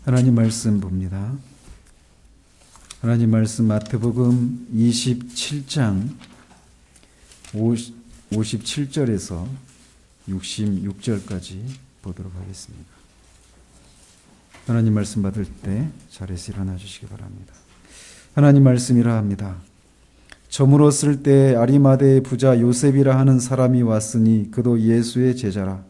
하나님 말씀 봅니다. 하나님 말씀 마태복음 27장 57절에서 66절까지 보도록 하겠습니다. 하나님 말씀 받을 때 자리에서 일어나 주시기 바랍니다. 하나님 말씀이라 합니다. 저물었을 때 아리마대의 부자 요셉이라 하는 사람이 왔으니 그도 예수의 제자라.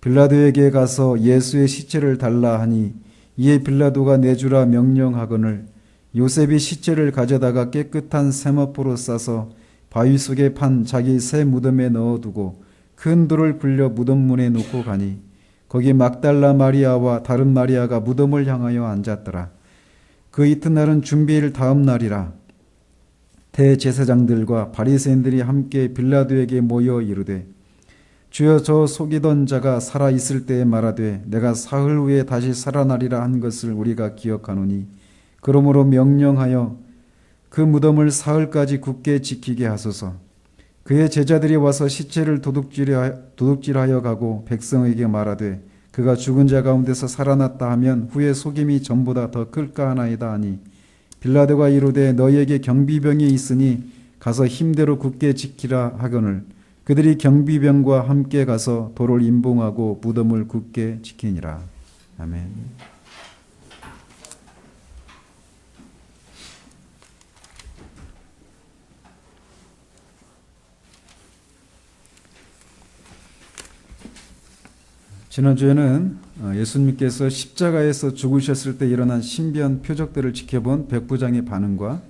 빌라도에게 가서 예수의 시체를 달라 하니 이에 빌라도가 내주라 명령하거늘 요셉이 시체를 가져다가 깨끗한 세마포로 싸서 바위 속에 판 자기 새 무덤에 넣어두고 큰 돌을 굴려 무덤 문에 놓고 가니 거기 막달라 마리아와 다른 마리아가 무덤을 향하여 앉았더라. 그 이튿날은 준비일 다음 날이라. 대제사장들과 바리새인들이 함께 빌라도에게 모여 이르되 주여 저 속이던 자가 살아 있을 때에 말하되 내가 사흘 후에 다시 살아나리라 한 것을 우리가 기억하노니 그러므로 명령하여 그 무덤을 사흘까지 굳게 지키게 하소서. 그의 제자들이 와서 시체를 도둑질하여 가고 백성에게 말하되 그가 죽은 자 가운데서 살아났다 하면 후에 속임이 전보다 더 클까 하나이다 하니 빌라도가 이르되 너희에게 경비병이 있으니 가서 힘대로 굳게 지키라 하거늘 그들이 경비병과 함께 가서 돌을 임봉하고 무덤을 굳게 지키니라. 아멘. 지난주에는 예수님께서 십자가에서 죽으셨을 때 일어난 신비한 표적들을 지켜본 백부장의 반응과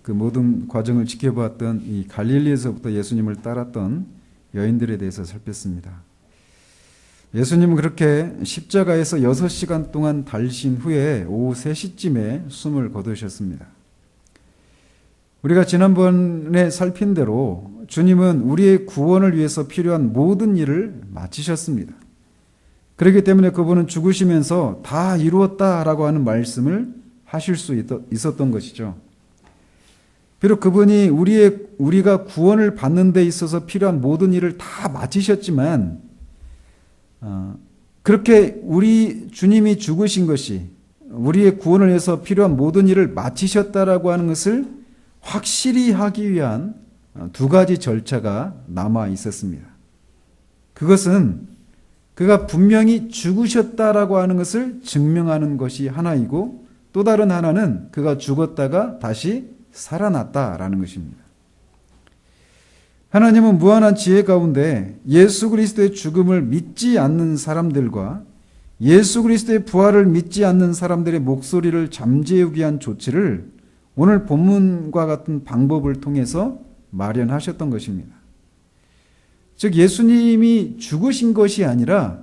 그 모든 과정을 지켜보았던 이 갈릴리에서부터 예수님을 따랐던 여인들에 대해서 살폈습니다. 예수님은 그렇게 십자가에서 6시간 동안 달리신 후에 오후 3시쯤에 숨을 거두셨습니다. 우리가 지난번에 살핀 대로 주님은 우리의 구원을 위해서 필요한 모든 일을 마치셨습니다. 그렇기 때문에 그분은 죽으시면서 다 이루었다라고 하는 말씀을 하실 수 있었던 것이죠. 비록 그분이 우리가 구원을 받는 데 있어서 필요한 모든 일을 다 마치셨지만 그렇게 우리 주님이 죽으신 것이 우리의 구원을 위해서 필요한 모든 일을 마치셨다라고 하는 것을 확실히 하기 위한 두 가지 절차가 남아 있었습니다. 그것은 그가 분명히 죽으셨다라고 하는 것을 증명하는 것이 하나이고 또 다른 하나는 그가 죽었다가 다시 살아났다라는 것입니다. 하나님은 무한한 지혜 가운데 예수 그리스도의 죽음을 믿지 않는 사람들과 예수 그리스도의 부활을 믿지 않는 사람들의 목소리를 잠재우기 위한 조치를 오늘 본문과 같은 방법을 통해서 마련하셨던 것입니다. 즉 예수님이 죽으신 것이 아니라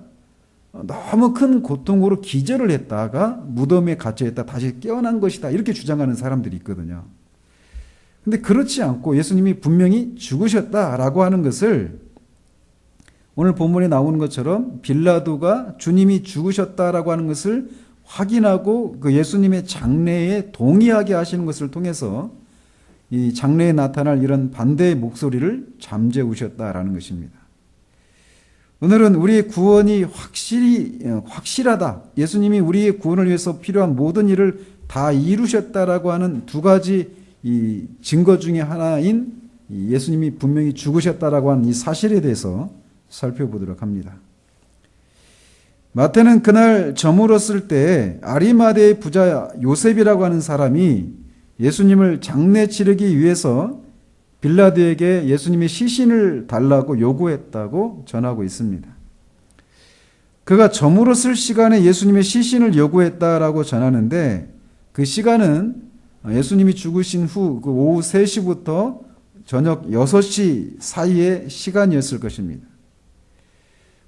너무 큰 고통으로 기절을 했다가 무덤에 갇혀있다 다시 깨어난 것이다 이렇게 주장하는 사람들이 있거든요. 근데 그렇지 않고 예수님이 분명히 죽으셨다라고 하는 것을 오늘 본문에 나오는 것처럼 빌라도가 주님이 죽으셨다라고 하는 것을 확인하고 그 예수님의 장례에 동의하게 하시는 것을 통해서 이 장래에 나타날 이런 반대의 목소리를 잠재우셨다라는 것입니다. 오늘은 우리의 구원이 확실하다. 예수님이 우리의 구원을 위해서 필요한 모든 일을 다 이루셨다라고 하는 두 가지 이 증거 중에 하나인 예수님이 분명히 죽으셨다라고 하는 이 사실에 대해서 살펴보도록 합니다. 마태는 그날 저물었을 때 아리마대의 부자 요셉이라고 하는 사람이 예수님을 장례 치르기 위해서 빌라도에게 예수님의 시신을 달라고 요구했다고 전하고 있습니다. 그가 저물었을 시간에 예수님의 시신을 요구했다라고 전하는데 그 시간은 예수님이 죽으신 후 그 오후 3시부터 저녁 6시 사이의 시간이었을 것입니다.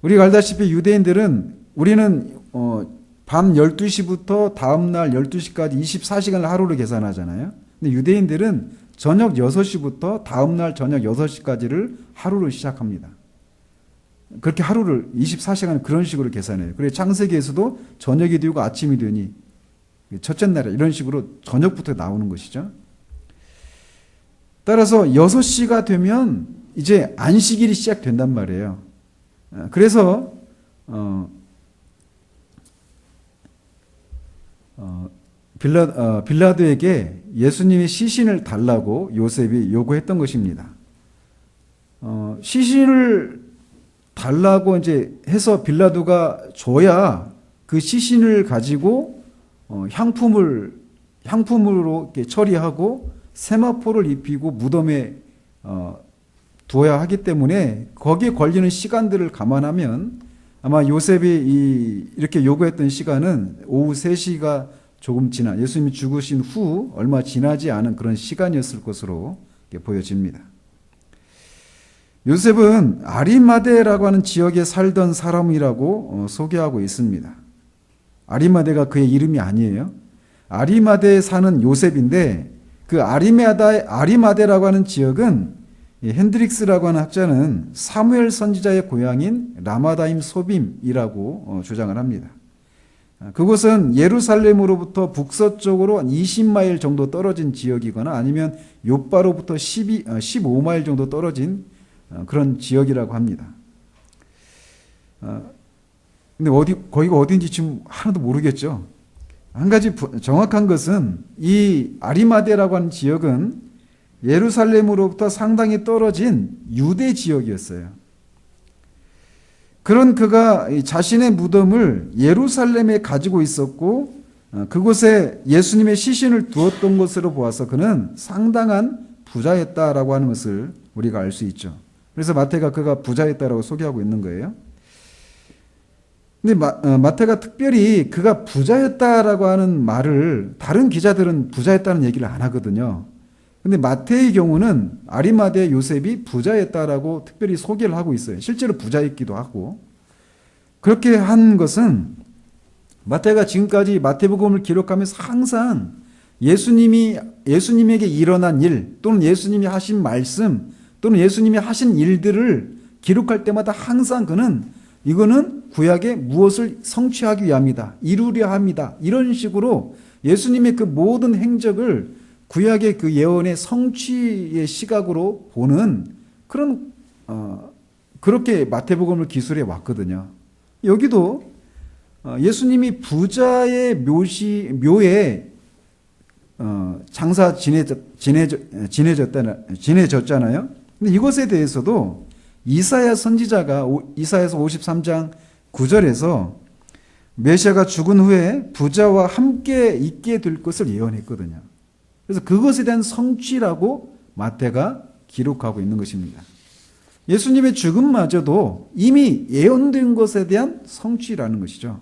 우리가 알다시피 유대인들은 우리는 밤 12시부터 다음날 12시까지 24시간을 하루로 계산하잖아요. 근데 유대인들은 저녁 6시부터 다음날 저녁 6시까지를 하루로 시작합니다. 그렇게 하루를 24시간을 그런 식으로 계산해요. 그래서 창세기에서도 저녁이 되고 아침이 되니 첫째 날에 이런 식으로 저녁부터 나오는 것이죠. 따라서 6시가 되면 이제 안식일이 시작된단 말이에요. 그래서 빌라도에게 예수님의 시신을 달라고 요셉이 요구했던 것입니다. 시신을 달라고 이제 해서 빌라도가 줘야 그 시신을 가지고 향품으로 이렇게 처리하고 세마포를 입히고 무덤에 두어야 하기 때문에 거기에 걸리는 시간들을 감안하면 아마 요셉이 이렇게 요구했던 시간은 오후 3시가 조금 지난, 예수님이 죽으신 후 얼마 지나지 않은 그런 시간이었을 것으로 보여집니다. 요셉은 아리마대라고 하는 지역에 살던 사람이라고 소개하고 있습니다. 아리마대가 그의 이름이 아니에요. 아리마대에 사는 요셉인데 그 아리마대라고 하는 지역은 핸드릭스라고 하는 학자는 사무엘 선지자의 고향인 라마다임 소빔이라고 주장을 합니다. 그곳은 예루살렘으로부터 북서쪽으로 한 20마일 정도 떨어진 지역이거나 아니면 요바로부터 15마일 정도 떨어진 그런 지역이라고 합니다. 근데 거기가 어딘지 지금 하나도 모르겠죠. 한 가지 정확한 것은 이 아리마대라고 하는 지역은 예루살렘으로부터 상당히 떨어진 유대 지역이었어요. 그런 그가 자신의 무덤을 예루살렘에 가지고 있었고 그곳에 예수님의 시신을 두었던 것으로 보아서 그는 상당한 부자였다라고 하는 것을 우리가 알 수 있죠. 그래서 마태가 그가 부자였다라고 소개하고 있는 거예요. 근데 마태가 특별히 그가 부자였다라고 하는 말을 다른 기자들은 부자였다는 얘기를 안 하거든요. 근데 마태의 경우는 아리마대 요셉이 부자였다라고 특별히 소개를 하고 있어요. 실제로 부자였기도 하고. 그렇게 한 것은 마태가 지금까지 마태복음을 기록하면서 항상 예수님에게 일어난 일 또는 예수님이 하신 말씀 또는 예수님이 하신 일들을 기록할 때마다 항상 그는 이거는 구약의 무엇을 성취하기 위함이다. 이루려 합니다. 이런 식으로 예수님의 그 모든 행적을 구약의 그 예언의 성취의 시각으로 보는 그런 그렇게 마태복음을 기술해 왔거든요. 여기도 예수님이 부자의 묘에 장사 지내졌잖아요. 근데 이것에 대해서도 이사야 선지자가 이사야서 53장 9절에서 메시아가 죽은 후에 부자와 함께 있게 될 것을 예언했거든요. 그래서 그것에 대한 성취라고 마태가 기록하고 있는 것입니다. 예수님의 죽음마저도 이미 예언된 것에 대한 성취라는 것이죠.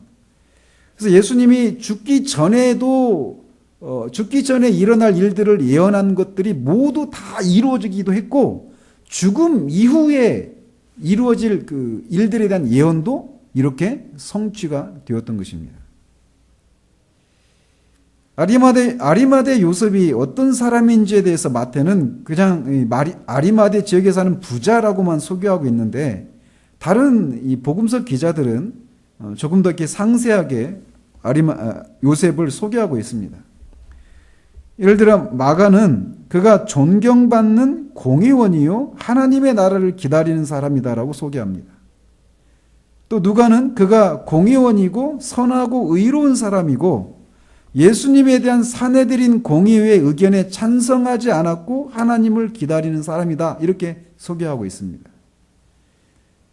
그래서 예수님이 죽기 전에 일어날 일들을 예언한 것들이 모두 다 이루어지기도 했고 죽음 이후에 이루어질 그 일들에 대한 예언도 이렇게 성취가 되었던 것입니다. 아리마대 요셉이 어떤 사람인지에 대해서 마태는 그냥 아리마대 지역에 사는 부자라고만 소개하고 있는데 다른 이 복음서 기자들은 조금 더 이렇게 상세하게 요셉을 소개하고 있습니다. 예를 들어 마가는 그가 존경받는 공의원이요 하나님의 나라를 기다리는 사람이다라고 소개합니다. 또 누가는 그가 공의원이고 선하고 의로운 사람이고 예수님에 대한 사내들인 공의회의 의견에 찬성하지 않았고 하나님을 기다리는 사람이다 이렇게 소개하고 있습니다.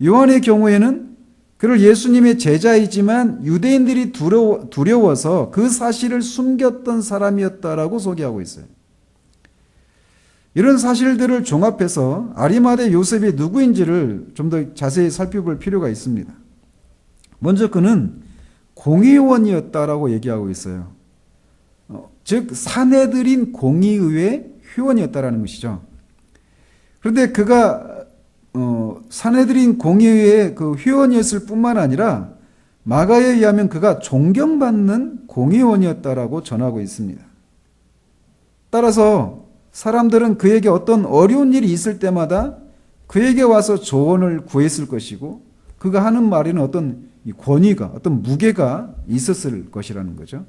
요한의 경우에는 그를 예수님의 제자이지만 유대인들이 두려워서 그 사실을 숨겼던 사람이었다라고 소개하고 있어요. 이런 사실들을 종합해서 아리마대 요셉이 누구인지를 좀 더 자세히 살펴볼 필요가 있습니다. 먼저 그는 공의원이었다라고 얘기하고 있어요. 즉 사내들인 공의회 회원이었다라는 것이죠. 그런데 그가 사내들인 공의회의 그 회원이었을 뿐만 아니라 마가에 의하면 그가 존경받는 공의원이었다라고 전하고 있습니다. 따라서 사람들은 그에게 어떤 어려운 일이 있을 때마다 그에게 와서 조언을 구했을 것이고 그가 하는 말에는 어떤 권위가 어떤 무게가 있었을 것이라는 거죠.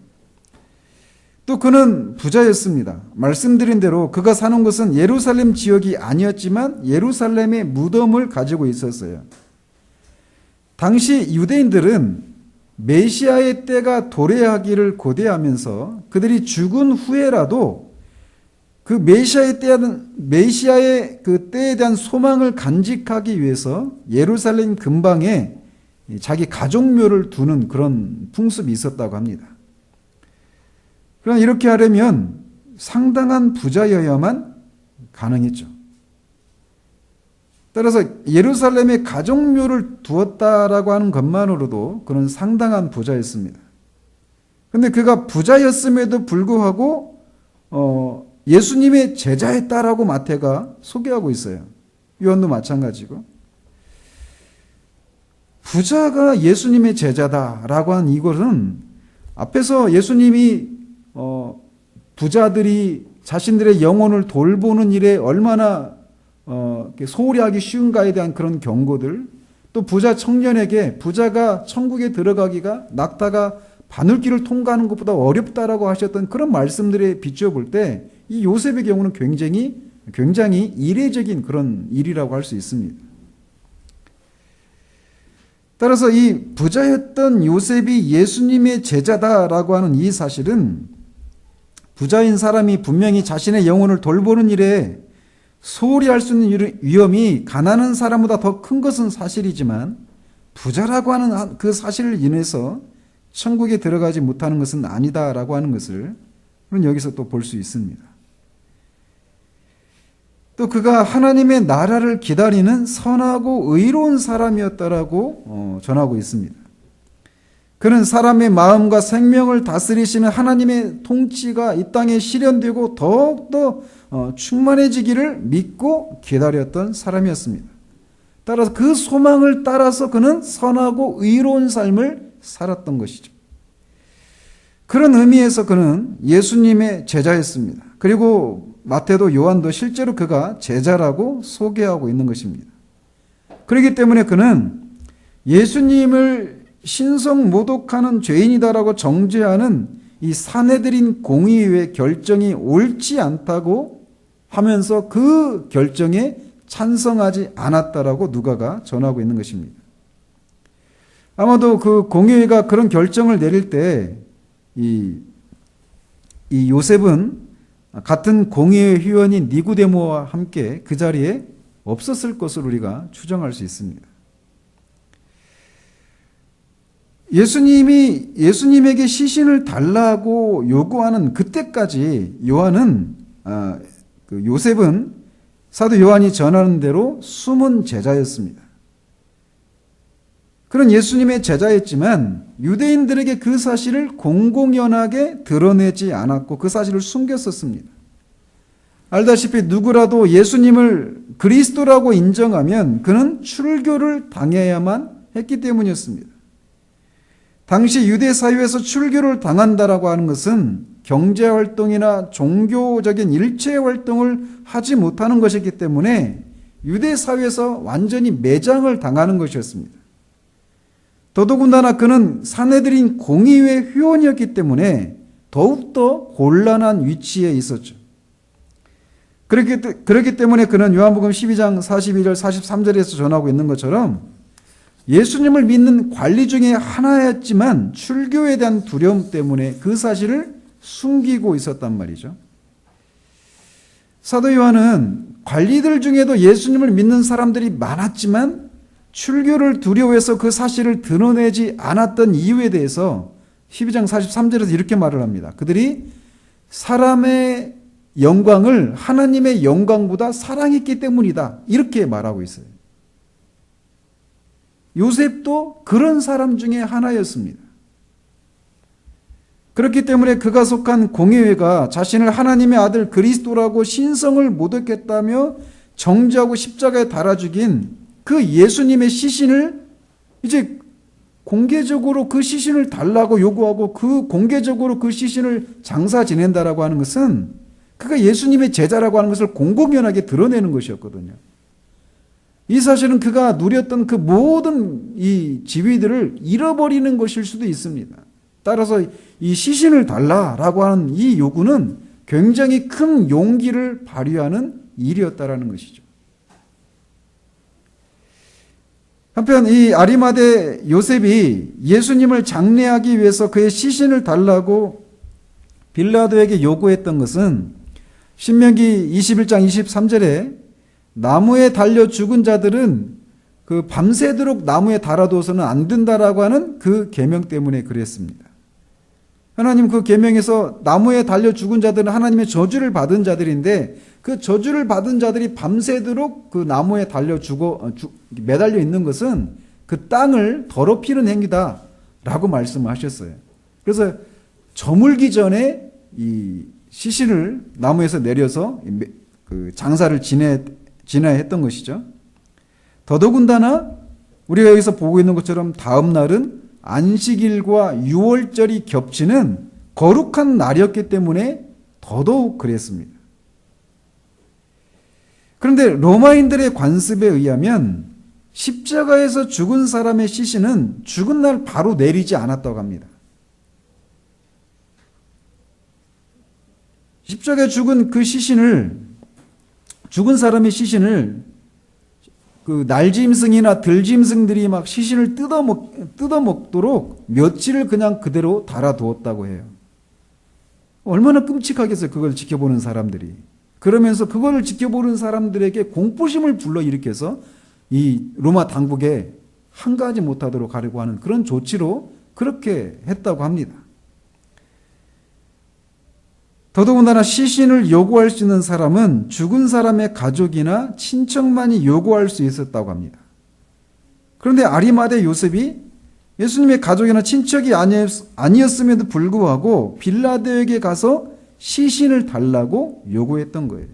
또 그는 부자였습니다. 말씀드린 대로 그가 사는 곳은 예루살렘 지역이 아니었지만 예루살렘의 무덤을 가지고 있었어요. 당시 유대인들은 메시아의 때가 도래하기를 고대하면서 그들이 죽은 후에라도 그 메시아의 그 때에 대한 소망을 간직하기 위해서 예루살렘 근방에 자기 가족묘를 두는 그런 풍습이 있었다고 합니다. 그러나 이렇게 하려면 상당한 부자여야만 가능했죠. 따라서 예루살렘에 가족묘를 두었다라고 하는 것만으로도 그는 상당한 부자였습니다. 그런데 그가 부자였음에도 불구하고 예수님의 제자였다라고 마태가 소개하고 있어요. 요한도 마찬가지고. 부자가 예수님의 제자다라고 한 이것은 앞에서 예수님이 부자들이 자신들의 영혼을 돌보는 일에 얼마나 소홀히 하기 쉬운가에 대한 그런 경고들, 또 부자 청년에게 부자가 천국에 들어가기가 낙타가 바늘길을 통과하는 것보다 어렵다라고 하셨던 그런 말씀들에 비추어 볼 때 이 요셉의 경우는 굉장히 이례적인 그런 일이라고 할 수 있습니다. 따라서 이 부자였던 요셉이 예수님의 제자다라고 하는 이 사실은 부자인 사람이 분명히 자신의 영혼을 돌보는 일에 소홀히 할 수 있는 위험이 가난한 사람보다 더 큰 것은 사실이지만 부자라고 하는 그 사실을 인해서 천국에 들어가지 못하는 것은 아니다라고 하는 것을 우리는 여기서 또 볼 수 있습니다. 또 그가 하나님의 나라를 기다리는 선하고 의로운 사람이었다라고 전하고 있습니다. 그는 사람의 마음과 생명을 다스리시는 하나님의 통치가 이 땅에 실현되고 더욱더 충만해지기를 믿고 기다렸던 사람이었습니다. 따라서 그 소망을 따라서 그는 선하고 의로운 삶을 살았던 것이죠. 그런 의미에서 그는 예수님의 제자였습니다. 그리고 마태도 요한도 실제로 그가 제자라고 소개하고 있는 것입니다. 그렇기 때문에 그는 예수님을 신성 모독하는 죄인이다라고 정죄하는 이 산헤드린 공의회의 결정이 옳지 않다고 하면서 그 결정에 찬성하지 않았다라고 누가가 전하고 있는 것입니다. 아마도 그 공의회가 그런 결정을 내릴 때 이 요셉은 같은 공의회 회원인 니고데모와 함께 그 자리에 없었을 것으로 우리가 추정할 수 있습니다. 예수님에게 시신을 달라고 요구하는 그때까지 요셉은 사도 요한이 전하는 대로 숨은 제자였습니다. 그런 예수님의 제자였지만 유대인들에게 그 사실을 공공연하게 드러내지 않았고 그 사실을 숨겼었습니다. 알다시피 누구라도 예수님을 그리스도라고 인정하면 그는 출교를 당해야만 했기 때문이었습니다. 당시 유대 사회에서 출교를 당한다라고 하는 것은 경제활동이나 종교적인 일체활동을 하지 못하는 것이기 때문에 유대 사회에서 완전히 매장을 당하는 것이었습니다. 더더군다나 그는 산헤드린 공의회 회원이었기 때문에 더욱더 곤란한 위치에 있었죠. 그렇기 때문에 그는 요한복음 12장 42절 43절에서 전하고 있는 것처럼 예수님을 믿는 관리 중에 하나였지만 출교에 대한 두려움 때문에 그 사실을 숨기고 있었단 말이죠. 사도 요한은 관리들 중에도 예수님을 믿는 사람들이 많았지만 출교를 두려워해서 그 사실을 드러내지 않았던 이유에 대해서 12장 43절에서 이렇게 말을 합니다. 그들이 사람의 영광을 하나님의 영광보다 사랑했기 때문이다. 이렇게 말하고 있어요. 요셉도 그런 사람 중에 하나였습니다. 그렇기 때문에 그가 속한 공의회가 자신을 하나님의 아들 그리스도라고 신성을 모독했다며 정죄하고 십자가에 달아 죽인 그 예수님의 시신을 이제 공개적으로 그 시신을 달라고 요구하고 그 공개적으로 그 시신을 장사 지낸다라고 하는 것은 그가 예수님의 제자라고 하는 것을 공공연하게 드러내는 것이었거든요. 이 사실은 그가 누렸던 그 모든 이 지위들을 잃어버리는 것일 수도 있습니다. 따라서 이 시신을 달라라고 하는 이 요구는 굉장히 큰 용기를 발휘하는 일이었다라는 것이죠. 한편 이 아리마대 요셉이 예수님을 장례하기 위해서 그의 시신을 달라고 빌라도에게 요구했던 것은 신명기 21장 23절에 나무에 달려 죽은 자들은 그 밤새도록 나무에 달아두어서는 안 된다라고 하는 그 계명 때문에 그랬습니다. 하나님 그 계명에서 나무에 달려 죽은 자들은 하나님의 저주를 받은 자들인데 그 저주를 받은 자들이 밤새도록 그 나무에 달려 매달려 있는 것은 그 땅을 더럽히는 행위다라고 말씀하셨어요. 그래서 저물기 전에 이 시신을 나무에서 내려서 그 장사를 지내야 했던 것이죠. 더더군다나 우리가 여기서 보고 있는 것처럼 다음 날은 안식일과 유월절이 겹치는 거룩한 날이었기 때문에 더더욱 그랬습니다. 그런데 로마인들의 관습에 의하면 십자가에서 죽은 사람의 시신은 죽은 날 바로 내리지 않았다고 합니다. 십자가에 죽은 그 시신을, 죽은 사람의 시신을 그 날짐승이나 들짐승들이 막 시신을 뜯어먹도록 며칠을 그냥 그대로 달아두었다고 해요. 얼마나 끔찍하겠어요, 그걸 지켜보는 사람들이. 그러면서 그걸 지켜보는 사람들에게 공포심을 불러일으켜서 이 로마 당국에 한가하지 못하도록 하려고 하는 그런 조치로 그렇게 했다고 합니다. 더더군다나 시신을 요구할 수 있는 사람은 죽은 사람의 가족이나 친척만이 요구할 수 있었다고 합니다. 그런데 아리마대 요셉이 예수님의 가족이나 친척이 아니었음에도 불구하고 빌라도에게 가서 시신을 달라고 요구했던 거예요.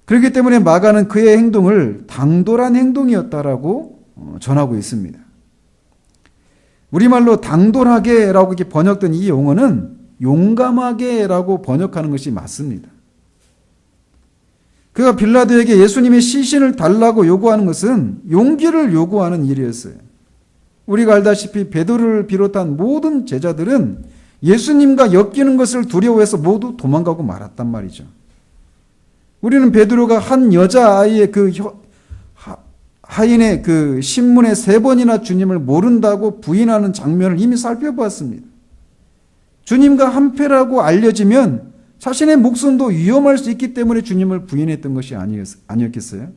그렇기 때문에 마가는 그의 행동을 당돌한 행동이었다라고 전하고 있습니다. 우리말로 당돌하게라고 이렇게 번역된 이 용어는 용감하게라고 번역하는 것이 맞습니다. 그가 빌라도에게 예수님의 시신을 달라고 요구하는 것은 용기를 요구하는 일이었어요. 우리가 알다시피 베드로를 비롯한 모든 제자들은 예수님과 엮이는 것을 두려워해서 모두 도망가고 말았단 말이죠. 우리는 베드로가 한 여자아이의 그 하인의 그 신문에 3번이나 주님을 모른다고 부인하는 장면을 이미 살펴보았습니다. 주님과 한패라고 알려지면 자신의 목숨도 위험할 수 있기 때문에 주님을 부인했던 것이 아니었겠어요?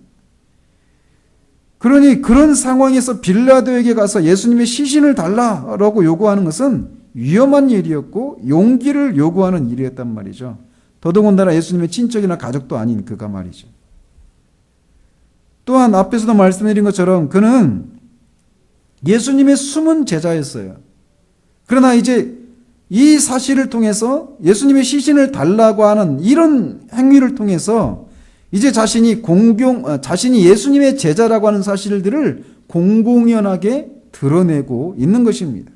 그러니 그런 상황에서 빌라도에게 가서 예수님의 시신을 달라라고 요구하는 것은 위험한 일이었고 용기를 요구하는 일이었단 말이죠. 더더군다나 예수님의 친척이나 가족도 아닌 그가 말이죠. 또한 앞에서도 말씀드린 것처럼 그는 예수님의 숨은 제자였어요. 그러나 이제 이 사실을 통해서 예수님의 시신을 달라고 하는 이런 행위를 통해서 이제 자신이 예수님의 제자라고 하는 사실들을 공공연하게 드러내고 있는 것입니다.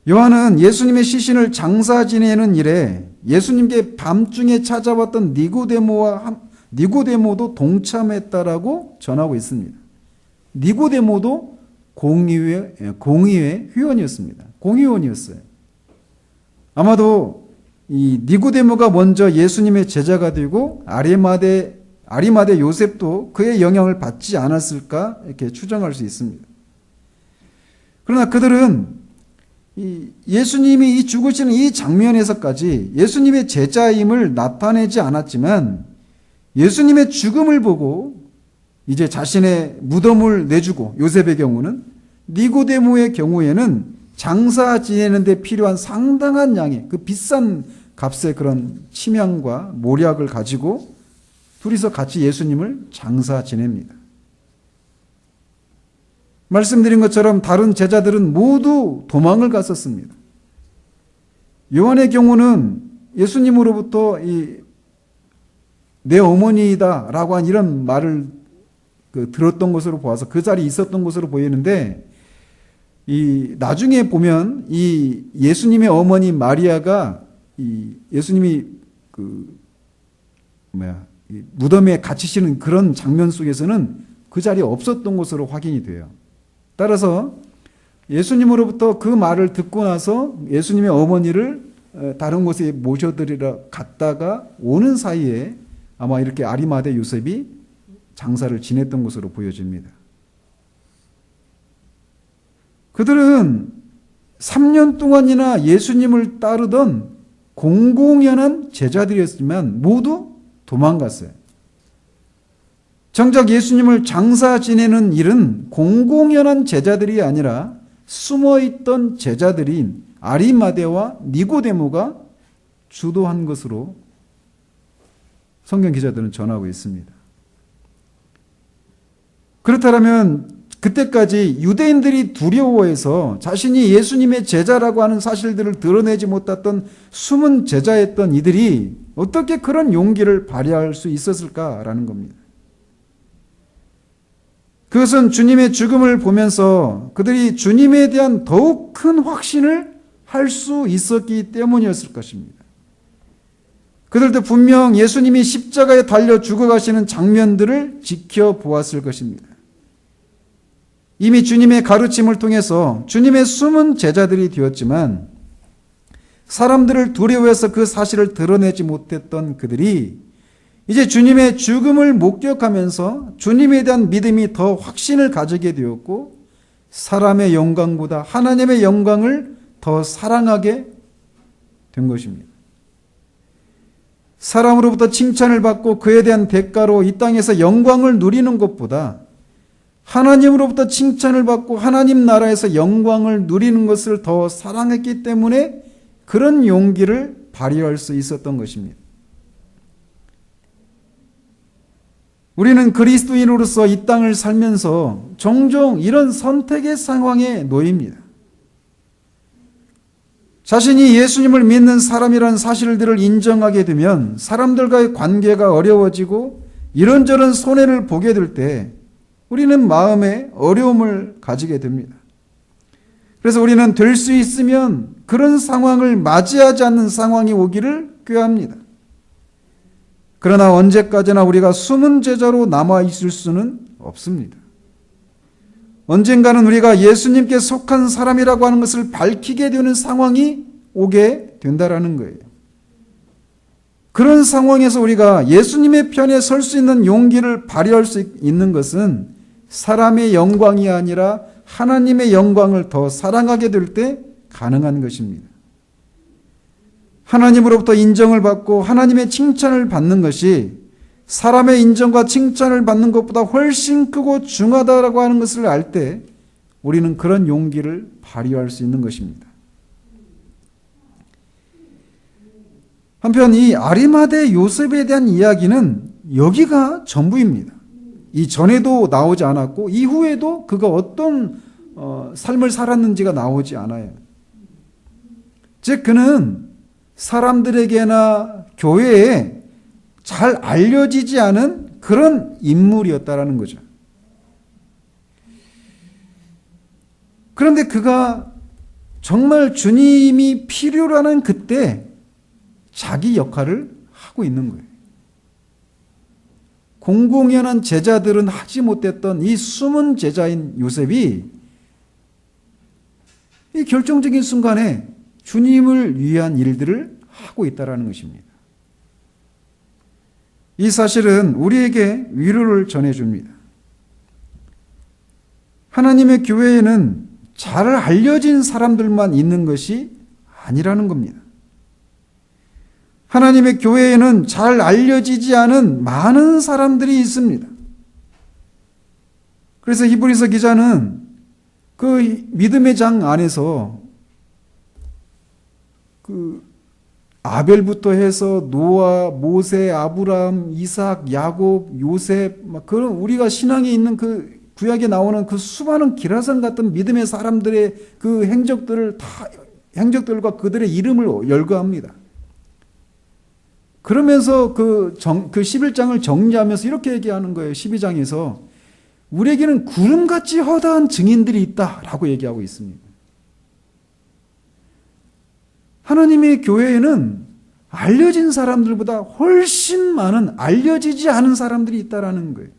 요한은 예수님의 시신을 장사 지내는 일에 예수님께 밤중에 찾아왔던 니고데모도 동참했다라고 전하고 있습니다. 니고데모도 공의회 회원이었습니다. 공의원이었어요. 아마도 이 니고데모가 먼저 예수님의 제자가 되고 아리마대 요셉도 그의 영향을 받지 않았을까 이렇게 추정할 수 있습니다. 그러나 그들은 예수님이 이 죽으시는 이 장면에서까지 예수님의 제자임을 나타내지 않았지만 예수님의 죽음을 보고 이제 자신의 무덤을 내주고 요셉의 경우는 니고데모의 경우에는 장사 지내는 데 필요한 상당한 양의 그 비싼 값의 그런 침향과 모략을 가지고 둘이서 같이 예수님을 장사 지냅니다. 말씀드린 것처럼 다른 제자들은 모두 도망을 갔었습니다. 요한의 경우는 예수님으로부터 내 어머니이다라고 한 이런 말을 들었던 것으로 보아서 그 자리에 있었던 것으로 보이는데 나중에 보면 이 예수님의 어머니 마리아가 예수님이 무덤에 갇히시는 그런 장면 속에서는 그 자리에 없었던 것으로 확인이 돼요. 따라서 예수님으로부터 그 말을 듣고 나서 예수님의 어머니를 다른 곳에 모셔드리러 갔다가 오는 사이에 아마 이렇게 아리마대 요셉이 장사를 지냈던 것으로 보여집니다. 그들은 3년 동안이나 예수님을 따르던 공공연한 제자들이었지만 모두 도망갔어요. 정작 예수님을 장사 지내는 일은 공공연한 제자들이 아니라 숨어있던 제자들인 아리마대와 니고데모가 주도한 것으로 성경 기자들은 전하고 있습니다. 그렇다면 그때까지 유대인들이 두려워해서 자신이 예수님의 제자라고 하는 사실들을 드러내지 못했던 숨은 제자였던 이들이 어떻게 그런 용기를 발휘할 수 있었을까라는 겁니다. 그것은 주님의 죽음을 보면서 그들이 주님에 대한 더욱 큰 확신을 할 수 있었기 때문이었을 것입니다. 그들도 분명 예수님이 십자가에 달려 죽어가시는 장면들을 지켜보았을 것입니다. 이미 주님의 가르침을 통해서 주님의 숨은 제자들이 되었지만 사람들을 두려워해서 그 사실을 드러내지 못했던 그들이 이제 주님의 죽음을 목격하면서 주님에 대한 믿음이 더 확신을 가지게 되었고 사람의 영광보다 하나님의 영광을 더 사랑하게 된 것입니다. 사람으로부터 칭찬을 받고 그에 대한 대가로 이 땅에서 영광을 누리는 것보다 하나님으로부터 칭찬을 받고 하나님 나라에서 영광을 누리는 것을 더 사랑했기 때문에 그런 용기를 발휘할 수 있었던 것입니다. 우리는 그리스도인으로서 이 땅을 살면서 종종 이런 선택의 상황에 놓입니다. 자신이 예수님을 믿는 사람이라는 사실들을 인정하게 되면 사람들과의 관계가 어려워지고 이런저런 손해를 보게 될 때 우리는 마음에 어려움을 가지게 됩니다. 그래서 우리는 될 수 있으면 그런 상황을 맞이하지 않는 상황이 오기를 꾀합니다. 그러나 언제까지나 우리가 숨은 제자로 남아 있을 수는 없습니다. 언젠가는 우리가 예수님께 속한 사람이라고 하는 것을 밝히게 되는 상황이 오게 된다라는 거예요. 그런 상황에서 우리가 예수님의 편에 설 수 있는 용기를 발휘할 수 있는 것은 사람의 영광이 아니라 하나님의 영광을 더 사랑하게 될 때 가능한 것입니다. 하나님으로부터 인정을 받고 하나님의 칭찬을 받는 것이 사람의 인정과 칭찬을 받는 것보다 훨씬 크고 중하다라고 하는 것을 알 때 우리는 그런 용기를 발휘할 수 있는 것입니다. 한편 이 아리마대 요셉에 대한 이야기는 여기가 전부입니다. 이 전에도 나오지 않았고 이후에도 그가 어떤 삶을 살았는지가 나오지 않아요. 즉 그는 사람들에게나 교회에 잘 알려지지 않은 그런 인물이었다라는 거죠. 그런데 그가 정말 주님이 필요로 하는 그때 자기 역할을 하고 있는 거예요. 공공연한 제자들은 하지 못했던 이 숨은 제자인 요셉이 이 결정적인 순간에 주님을 위한 일들을 하고 있다는 것입니다. 이 사실은 우리에게 위로를 전해줍니다. 하나님의 교회에는 잘 알려진 사람들만 있는 것이 아니라는 겁니다. 하나님의 교회에는 잘 알려지지 않은 많은 사람들이 있습니다. 그래서 히브리서 기자는 그 믿음의 장 안에서 그 아벨부터 해서 노아, 모세, 아브라함, 이삭, 야곱, 요셉, 그런 우리가 신앙에 있는 그 구약에 나오는 그 수많은 기라성 같은 믿음의 사람들의 그 행적들과 그들의 이름을 열거합니다. 그러면서 그 11장을 정리하면서 이렇게 얘기하는 거예요. 12장에서 우리에게는 구름같이 허다한 증인들이 있다라고 얘기하고 있습니다. 하나님의 교회에는 알려진 사람들보다 훨씬 많은 알려지지 않은 사람들이 있다라는 거예요.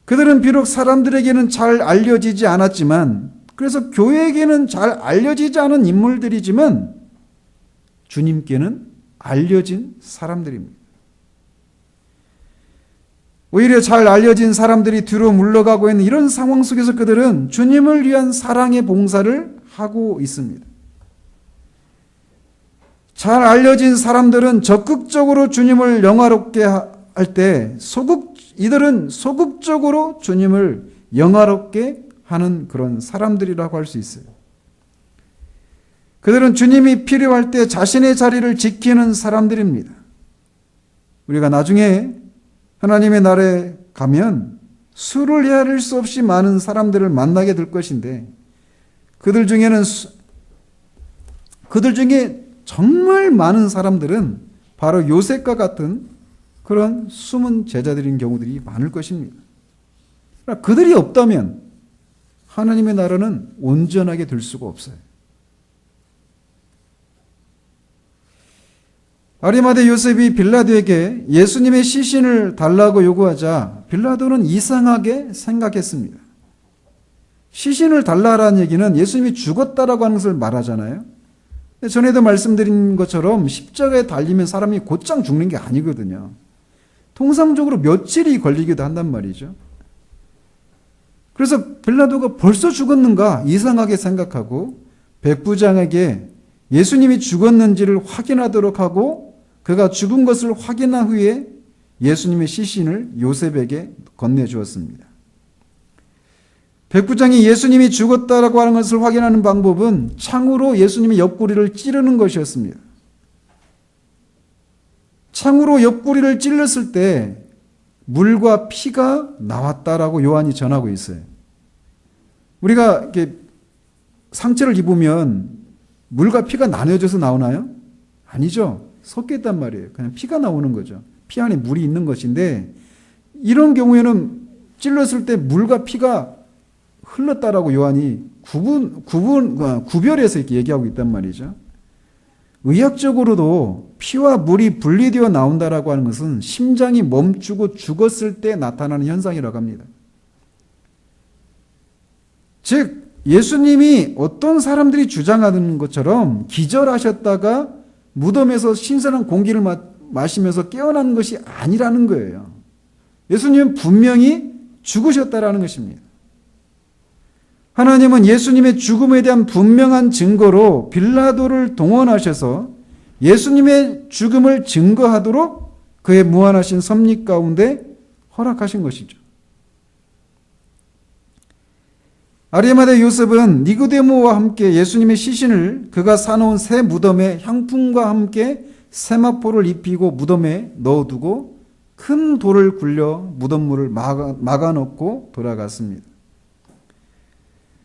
그들은 비록 사람들에게는 잘 알려지지 않았지만, 그래서 교회에게는 잘 알려지지 않은 인물들이지만 주님께는 알려진 사람들입니다. 오히려 잘 알려진 사람들이 뒤로 물러가고 있는 이런 상황 속에서 그들은 주님을 위한 사랑의 봉사를 하고 있습니다. 잘 알려진 사람들은 적극적으로 주님을 영화롭게 할 때 이들은 소극적으로 주님을 영화롭게 하는 그런 사람들이라고 할 수 있어요. 그들은 주님이 필요할 때 자신의 자리를 지키는 사람들입니다. 우리가 나중에 하나님의 나라에 가면 수를 헤아릴 수 없이 많은 사람들을 만나게 될 것인데 그들 중에 정말 많은 사람들은 바로 요셉과 같은 그런 숨은 제자들인 경우들이 많을 것입니다. 그러나 그들이 없다면 하나님의 나라는 온전하게 될 수가 없어요. 아리마대 요셉이 빌라도에게 예수님의 시신을 달라고 요구하자 빌라도는 이상하게 생각했습니다. 시신을 달라라는 얘기는 예수님이 죽었다라고 하는 것을 말하잖아요. 전에도 말씀드린 것처럼 십자가에 달리면 사람이 곧장 죽는 게 아니거든요. 통상적으로 며칠이 걸리기도 한단 말이죠. 그래서 빌라도가 벌써 죽었는가 이상하게 생각하고 백부장에게 예수님이 죽었는지를 확인하도록 하고 그가 죽은 것을 확인한 후에 예수님의 시신을 요셉에게 건네주었습니다. 백부장이 예수님이 죽었다라고 하는 것을 확인하는 방법은 창으로 예수님의 옆구리를 찌르는 것이었습니다. 창으로 옆구리를 찔렀을 때 물과 피가 나왔다라고 요한이 전하고 있어요. 우리가 이렇게 상처를 입으면 물과 피가 나뉘어져서 나오나요? 아니죠. 섞여 있단 말이에요. 그냥 피가 나오는 거죠. 피 안에 물이 있는 것인데 이런 찔렀을 때 물과 피가 흘렀다라고 요한이 구별해서 이렇게 얘기하고 있단 말이죠. 의학적으로도 피와 물이 분리되어 나온다라고 하는 것은 심장이 멈추고 죽었을 때 나타나는 현상이라고 합니다. 즉 예수님이 어떤 사람들이 주장하는 것처럼 기절하셨다가 무덤에서 신선한 공기를 마시면서 깨어난 것이 아니라는 거예요. 예수님은 분명히 죽으셨다라는 것입니다. 하나님은 예수님의 죽음에 대한 분명한 증거로 빌라도를 동원하셔서 예수님의 죽음을 증거하도록 그의 무한하신 섭리 가운데 허락하신 것이죠. 아리마대 요셉은 니고데모와 함께 예수님의 시신을 그가 사놓은 새 무덤에 향품과 함께 세마포를 입히고 무덤에 넣어두고 큰 돌을 굴려 무덤문을 막아놓고 돌아갔습니다.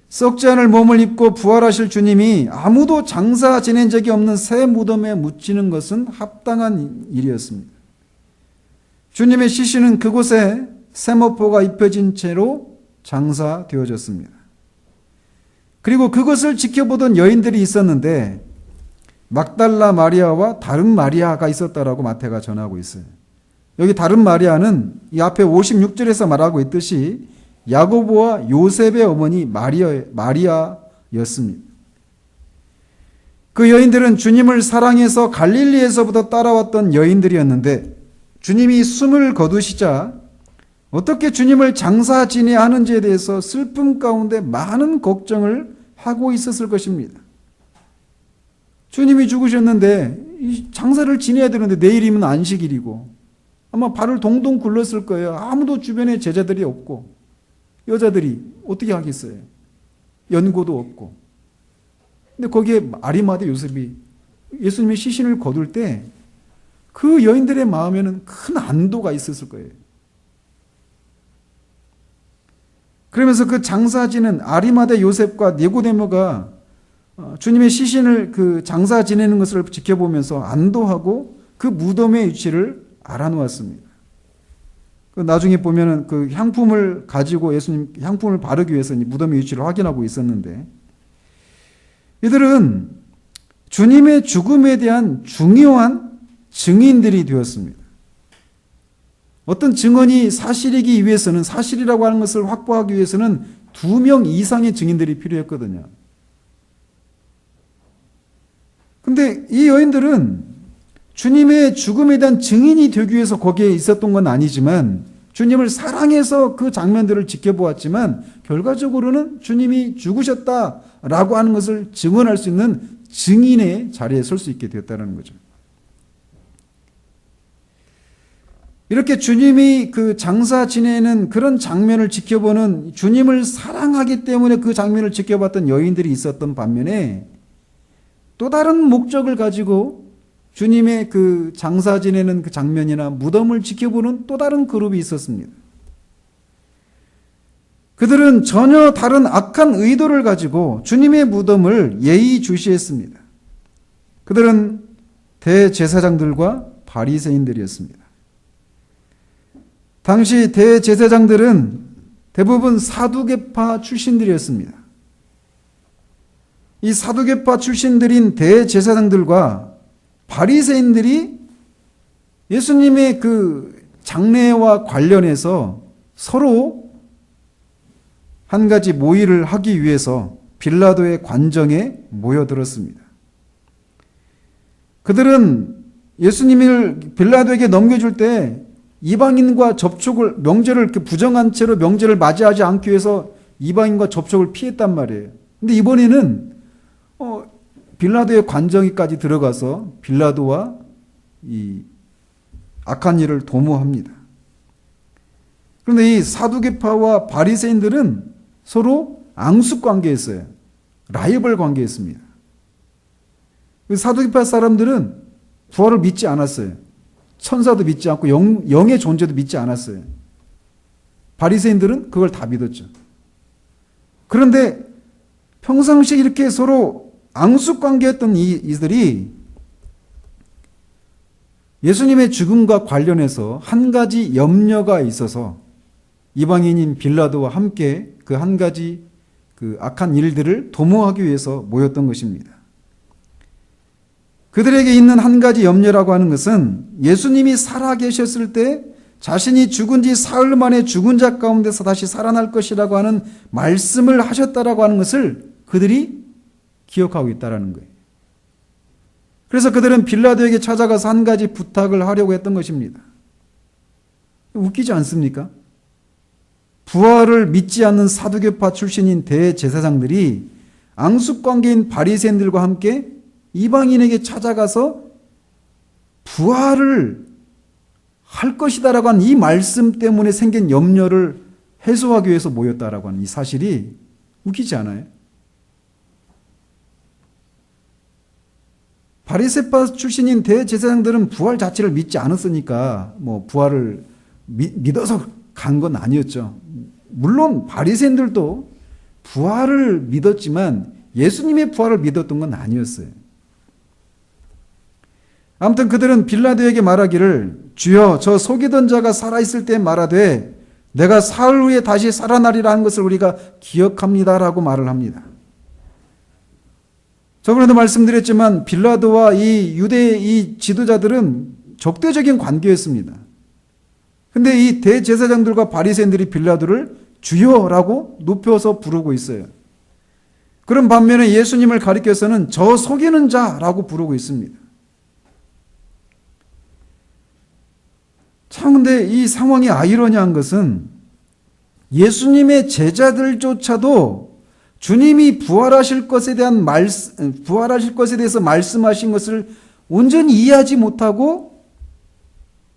썩지 않을 몸을 입고 부활하실 주님이 아무도 장사 지낸 적이 없는 새 무덤에 묻히는 것은 합당한 일이었습니다. 주님의 시신은 그곳에 세마포가 입혀진 채로 장사되어졌습니다. 그리고 그것을 지켜보던 여인들이 있었는데 막달라 마리아와 다른 마리아가 있었다라고 마태가 전하고 있어요. 여기 다른 마리아는 이 앞에 56절에서 말하고 있듯이 야고보와 요셉의 어머니 마리아였습니다. 그 여인들은 주님을 사랑해서 갈릴리에서부터 따라왔던 여인들이었는데 주님이 숨을 거두시자 어떻게 주님을 장사 지내야 하는지에 대해서 슬픔 가운데 많은 걱정을 하고 있었을 것입니다. 주님이 죽으셨는데 장사를 지내야 되는데 내일이면 안식일이고 아마 발을 동동 굴렀을 거예요. 아무도 주변에 제자들이 없고 여자들이 어떻게 하겠어요? 연고도 없고. 근데 거기에 아리마대 요셉이 예수님의 시신을 거둘 때 그 여인들의 마음에는 큰 안도가 있었을 거예요. 그러면서 그 장사 지는 아리마대 요셉과 니고데모가 주님의 시신을 그 장사 지내는 것을 지켜보면서 안도하고 그 무덤의 위치를 알아놓았습니다. 나중에 보면은 그 향품을 가지고 예수님 향품을 바르기 위해서 무덤의 위치를 확인하고 있었는데 이들은 주님의 죽음에 대한 중요한 증인들이 되었습니다. 어떤 증언이 사실이기 위해서는 사실이라고 하는 것을 확보하기 위해서는 2명 이상의 증인들이 필요했거든요. 근데 이 여인들은 주님의 죽음에 대한 증인이 되기 위해서 거기에 있었던 건 아니지만 주님을 사랑해서 그 장면들을 지켜보았지만 결과적으로는 주님이 죽으셨다라고 하는 것을 증언할 수 있는 증인의 자리에 설 수 있게 되었다는 거죠. 이렇게 주님이 그 장사 지내는 그런 장면을 지켜보는, 주님을 사랑하기 때문에 그 장면을 지켜봤던 여인들이 있었던 반면에 또 다른 목적을 가지고 주님의 그 장사 지내는 그 장면이나 무덤을 지켜보는 또 다른 그룹이 있었습니다. 그들은 전혀 다른 악한 의도를 가지고 주님의 무덤을 예의주시했습니다. 그들은 대제사장들과 바리새인들이었습니다. 당시 대제사장들은 대부분 사두개파 출신들이었습니다. 이 사두개파 출신들인 대제사장들과 바리새인들이 예수님의 그 장례와 관련해서 서로 한 가지 모의를 하기 위해서 빌라도의 관정에 모여들었습니다. 그들은 예수님을 빌라도에게 넘겨줄 때 이방인과 접촉을, 명제를 이렇게 부정한 채로 명제를 맞이하지 않기 위해서 이방인과 접촉을 피했단 말이에요. 근데 이번에는 빌라도의 관정에까지 들어가서 빌라도와 이 악한 일을 도모합니다. 그런데 이 사두개파와 바리새인들은 서로 앙숙 관계였어요. 라이벌 관계였습니다. 사두개파 사람들은 부활을 믿지 않았어요. 천사도 믿지 않고 영의 존재도 믿지 않았어요. 바리새인들은 그걸 다 믿었죠. 그런데 평상시 이렇게 서로 앙숙 관계였던 이들이 예수님의 죽음과 관련해서 한 가지 염려가 있어서 이방인인 빌라도와 함께 그 한 가지 그 악한 일들을 도모하기 위해서 모였던 것입니다. 그들에게 있는 한 가지 염려라고 하는 것은 예수님이 살아계셨을 때 자신이 죽은 지 사흘 만에 죽은 자 가운데서 다시 살아날 것이라고 하는 말씀을 하셨다라고 하는 것을 그들이 기억하고 있다라는 거예요. 그래서 그들은 빌라도에게 찾아가서 한 가지 부탁을 하려고 했던 것입니다. 웃기지 않습니까? 부활을 믿지 않는 사두개파 출신인 대제사장들이 앙숙관계인 바리새인들과 함께 이방인에게 찾아가서 부활을 할 것이다라고 하는 이 말씀 때문에 생긴 염려를 해소하기 위해서 모였다라고 하는 이 사실이 웃기지 않아요? 바리새파 출신인 대제사장들은 부활 자체를 믿지 않았으니까 뭐 부활을 믿어서 간 건 아니었죠. 물론 바리새인들도 부활을 믿었지만 예수님의 부활을 믿었던 건 아니었어요. 아무튼 그들은 빌라도에게 말하기를 주여 저 속이던 자가 살아있을 때 말하되 내가 사흘 후에 다시 살아나리라 하는 것을 우리가 기억합니다라고 말을 합니다. 저번에도 말씀드렸지만 빌라도와 이 유대의 이 지도자들은 적대적인 관계였습니다. 근데 이 대제사장들과 바리새인들이 빌라도를 주여라고 높여서 부르고 있어요. 그런 반면에 예수님을 가리켜서는 저 속이는 자라고 부르고 있습니다. 참 근데 이 상황이 아이러니한 것은 예수님의 제자들조차도 주님이 부활하실 것에 대해서 말씀하신 것을 온전히 이해하지 못하고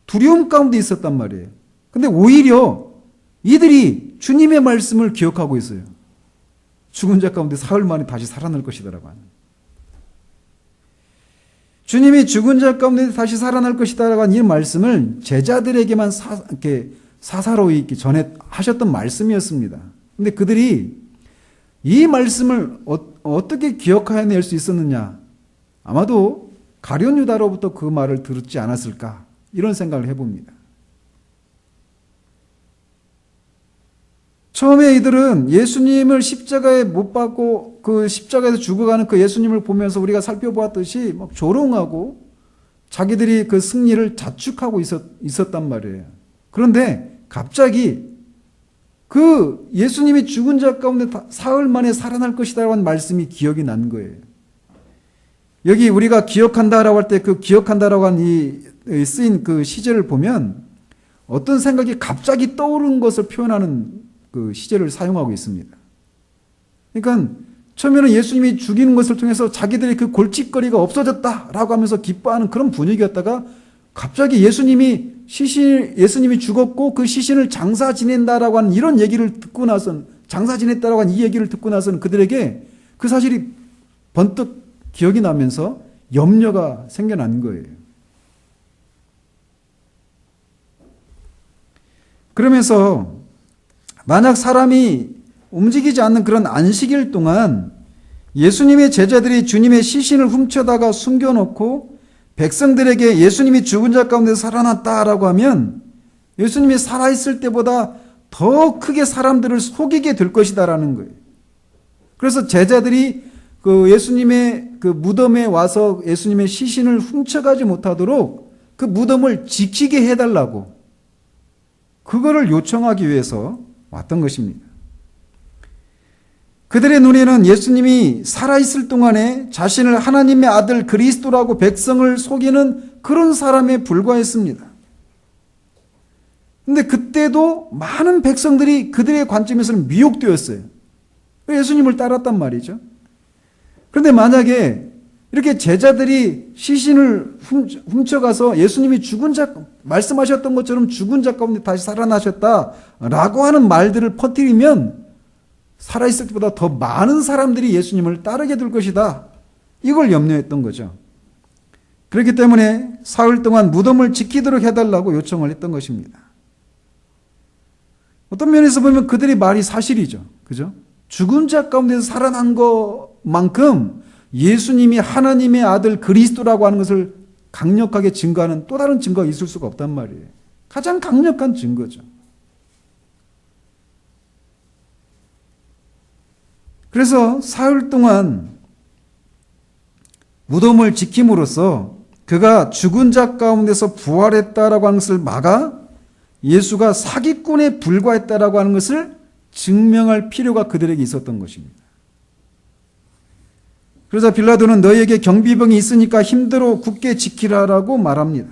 두려움 가운데 있었단 말이에요. 근데 오히려 이들이 주님의 말씀을 기억하고 있어요. 죽은 자 가운데 사흘 만에 다시 살아날 것이다라고 하는. 주님이 죽은 자 가운데 다시 살아날 것이다라고 하는 이 말씀을 제자들에게만 이렇게 사사로이 이렇게 전하셨던 말씀이었습니다. 근데 그들이 이 말씀을 어떻게 기억해낼 수 있었느냐? 아마도 가룟 유다로부터 그 말을 들었지 않았을까? 이런 생각을 해봅니다. 처음에 이들은 예수님을 십자가에 못 박고 그 십자가에서 죽어가는 그 예수님을 보면서 우리가 살펴보았듯이 막 조롱하고 자기들이 그 승리를 자축하고 있었단 말이에요. 그런데 갑자기 그 예수님이 죽은 자 가운데 사흘 만에 살아날 것이다라고 하는 말씀이 기억이 난 거예요. 여기 우리가 기억한다라고 할 때 그 기억한다라고 한 이 쓰인 그 시제를 보면 어떤 생각이 갑자기 떠오른 것을 표현하는 그 시제를 사용하고 있습니다. 그러니까 처음에는 예수님이 죽이는 것을 통해서 자기들의 그 골칫거리가 없어졌다라고 하면서 기뻐하는 그런 분위기였다가 갑자기 예수님이 죽었고 그 시신을 장사 지낸다라고 하는 이런 얘기를 듣고 나서는, 장사 지냈다라고 하는 이 얘기를 듣고 나서는 그들에게 그 사실이 번뜩 기억이 나면서 염려가 생겨난 거예요. 그러면서 만약 사람이 움직이지 않는 그런 안식일 동안 예수님의 제자들이 주님의 시신을 훔쳐다가 숨겨놓고 백성들에게 예수님이 죽은 자 가운데 살아났다라고 하면 예수님이 살아있을 때보다 더 크게 사람들을 속이게 될 것이다라는 거예요. 그래서 제자들이 그 예수님의 그 무덤에 와서 예수님의 시신을 훔쳐가지 못하도록 그 무덤을 지키게 해달라고 그거를 요청하기 위해서 왔던 것입니다. 그들의 눈에는 예수님이 살아있을 동안에 자신을 하나님의 아들 그리스도라고 백성을 속이는 그런 사람에 불과했습니다. 그런데 그때도 많은 백성들이 그들의 관점에서는 미혹되었어요. 예수님을 따랐단 말이죠. 그런데 만약에 이렇게 제자들이 시신을 훔쳐가서 예수님이 죽은 자, 말씀하셨던 것처럼 죽은 자 가운데 다시 살아나셨다라고 하는 말들을 퍼뜨리면 살아있을 때보다 더 많은 사람들이 예수님을 따르게 될 것이다. 이걸 염려했던 거죠. 그렇기 때문에 사흘 동안 무덤을 지키도록 해달라고 요청을 했던 것입니다. 어떤 면에서 보면 그들의 말이 사실이죠. 그죠? 죽은 자 가운데서 살아난 것만큼 예수님이 하나님의 아들 그리스도라고 하는 것을 강력하게 증거하는 또 다른 증거가 있을 수가 없단 말이에요. 가장 강력한 증거죠. 그래서 사흘 동안 무덤을 지킴으로써 그가 죽은 자 가운데서 부활했다라고 하는 것을 막아 예수가 사기꾼에 불과했다라고 하는 것을 증명할 필요가 그들에게 있었던 것입니다. 그래서 빌라도는 너희에게 경비병이 있으니까 힘대로 굳게 지키라라고 말합니다.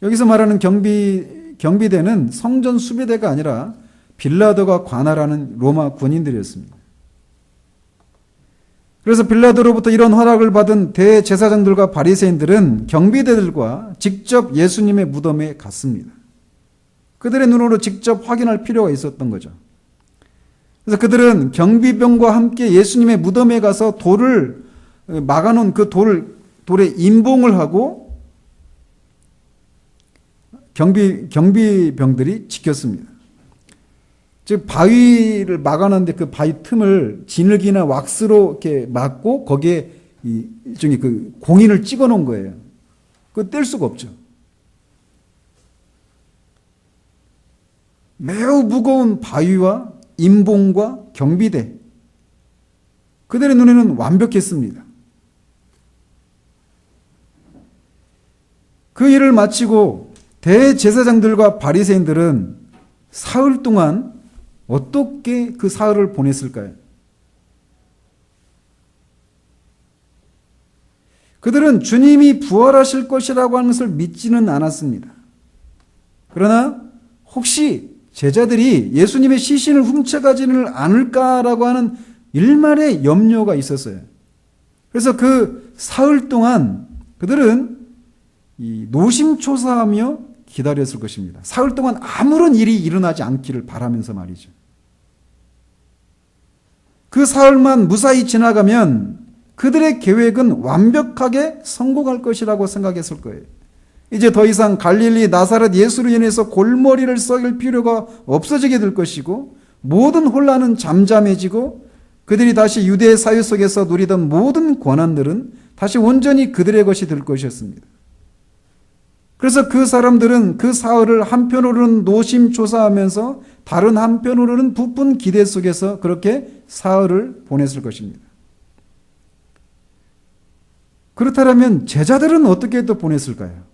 여기서 말하는 경비대는 성전 수비대가 아니라 빌라도가 관할하는 로마 군인들이었습니다. 그래서 빌라도로부터 이런 허락을 받은 대제사장들과 바리새인들은 경비대들과 직접 예수님의 무덤에 갔습니다. 그들의 눈으로 직접 확인할 필요가 있었던 거죠. 그래서 그들은 경비병과 함께 예수님의 무덤에 가서 돌을 막아놓은 그 돌에 임봉을 하고 경비병들이 지켰습니다. 즉 바위를 막아놨는데 그 바위 틈을 진흙이나 왁스로 이렇게 막고 거기에 일종의 그 공인을 찍어놓은 거예요. 그거 뗄 수가 없죠. 매우 무거운 바위와 임봉과 경비대, 그들의 눈에는 완벽했습니다. 그 일을 마치고 대제사장들과 바리새인들은 사흘 동안 어떻게 그 사흘을 보냈을까요? 그들은 주님이 부활하실 것이라고 하는 것을 믿지는 않았습니다. 그러나 혹시 제자들이 예수님의 시신을 훔쳐가지는 않을까라고 하는 일말의 염려가 있었어요. 그래서 그 사흘 동안 그들은 노심초사하며 기다렸을 것입니다. 사흘 동안 아무런 일이 일어나지 않기를 바라면서 말이죠. 그 사흘만 무사히 지나가면 그들의 계획은 완벽하게 성공할 것이라고 생각했을 거예요. 이제 더 이상 갈릴리 나사렛 예수로 인해서 골머리를 썩일 필요가 없어지게 될 것이고 모든 혼란은 잠잠해지고 그들이 다시 유대 사회 속에서 누리던 모든 권한들은 다시 온전히 그들의 것이 될 것이었습니다. 그래서 그 사람들은 그 사흘을 한편으로는 노심초사하면서 다른 한편으로는 부푼 기대 속에서 그렇게 사흘을 보냈을 것입니다. 그렇다면 제자들은 어떻게 또 보냈을까요?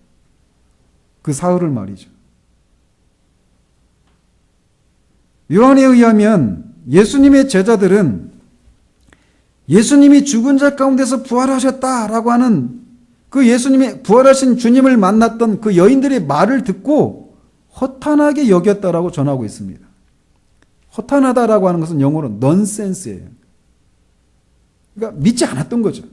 그 사흘을 말이죠. 요한에 의하면 예수님의 제자들은 예수님이 죽은 자 가운데서 부활하셨다라고 하는 그 예수님의 부활하신 주님을 만났던 그 여인들의 말을 듣고 허탄하게 여겼다라고 전하고 있습니다. 허탄하다라고 하는 것은 영어로 넌센스예요. 그러니까 믿지 않았던 거죠.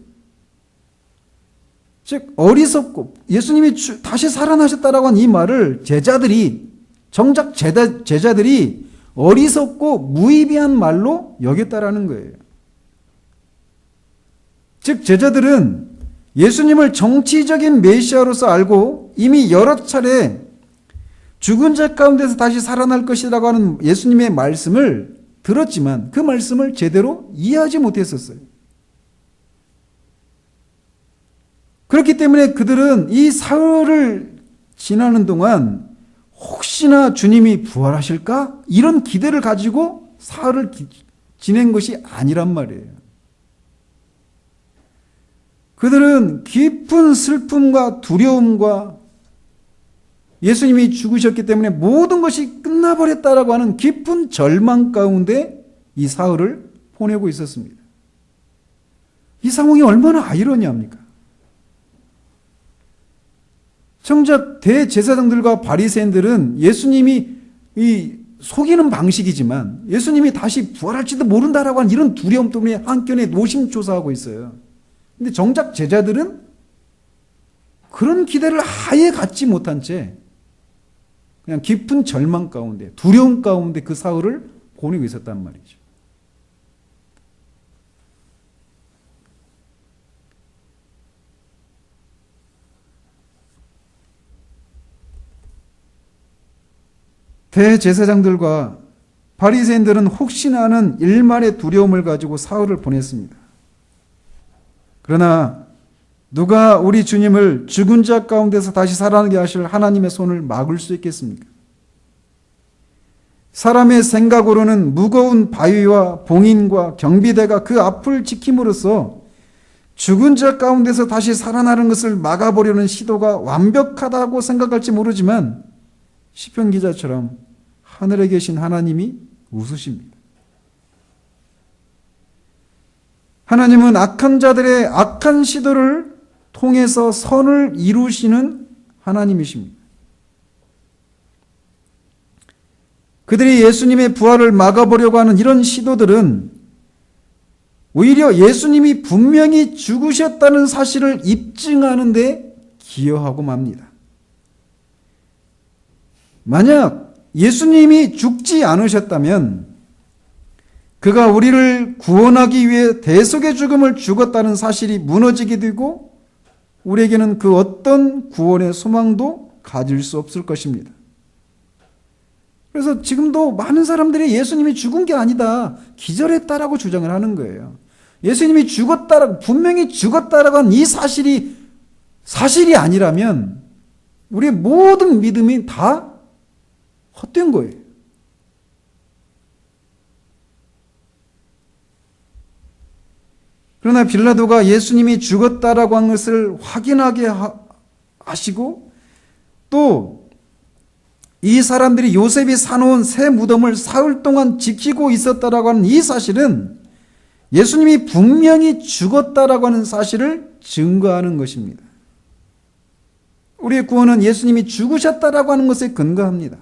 즉 어리석고 예수님이 다시 살아나셨다라고 한 이 말을 정작 제자들이 어리석고 무의미한 말로 여겼다라는 거예요. 즉 제자들은 예수님을 정치적인 메시아로서 알고 이미 여러 차례 죽은 자 가운데서 다시 살아날 것이라고 하는 예수님의 말씀을 들었지만 그 말씀을 제대로 이해하지 못했었어요. 그렇기 때문에 그들은 이 사흘을 지나는 동안 혹시나 주님이 부활하실까? 이런 기대를 가지고 사흘을 지낸 것이 아니란 말이에요. 그들은 깊은 슬픔과 두려움과 예수님이 죽으셨기 때문에 모든 것이 끝나버렸다라고 하는 깊은 절망 가운데 이 사흘을 보내고 있었습니다. 이 상황이 얼마나 아이러니합니까? 정작 대제사장들과 바리새인들은 예수님이 속이는 방식이지만 예수님이 다시 부활할지도 모른다라고 하는 이런 두려움 때문에 한켠에 노심초사하고 있어요. 근데 정작 제자들은 그런 기대를 아예 갖지 못한 채 그냥 깊은 절망 가운데, 두려움 가운데 그 사흘을 보내고 있었단 말이죠. 대제사장들과 바리새인들은 혹시나 하는 일말의 두려움을 가지고 사흘을 보냈습니다. 그러나 누가 우리 주님을 죽은 자 가운데서 다시 살아나게 하실 하나님의 손을 막을 수 있겠습니까? 사람의 생각으로는 무거운 바위와 봉인과 경비대가 그 앞을 지킴으로써 죽은 자 가운데서 다시 살아나는 것을 막아보려는 시도가 완벽하다고 생각할지 모르지만 시편 기자처럼 하늘에 계신 하나님이 웃으십니다. 하나님은 악한 자들의 악한 시도를 통해서 선을 이루시는 하나님이십니다. 그들이 예수님의 부활을 막아보려고 하는 이런 시도들은 오히려 예수님이 분명히 죽으셨다는 사실을 입증하는 데 기여하고 맙니다. 만약 예수님이 죽지 않으셨다면 그가 우리를 구원하기 위해 대속의 죽음을 죽었다는 사실이 무너지게 되고 우리에게는 그 어떤 구원의 소망도 가질 수 없을 것입니다. 그래서 지금도 많은 사람들이 예수님이 죽은 게 아니다, 기절했다라고 주장을 하는 거예요. 예수님이 죽었다라고, 분명히 죽었다라고 하는 이 사실이 아니라면 우리의 모든 믿음이 다 헛된 거예요. 그러나 빌라도가 예수님이 죽었다라고 한 것을 확인하게 하시고 또 이 사람들이 요셉이 사놓은 새 무덤을 사흘 동안 지키고 있었다라고 하는 이 사실은 예수님이 분명히 죽었다라고 하는 사실을 증거하는 것입니다. 우리의 구원은 예수님이 죽으셨다라고 하는 것에 근거합니다.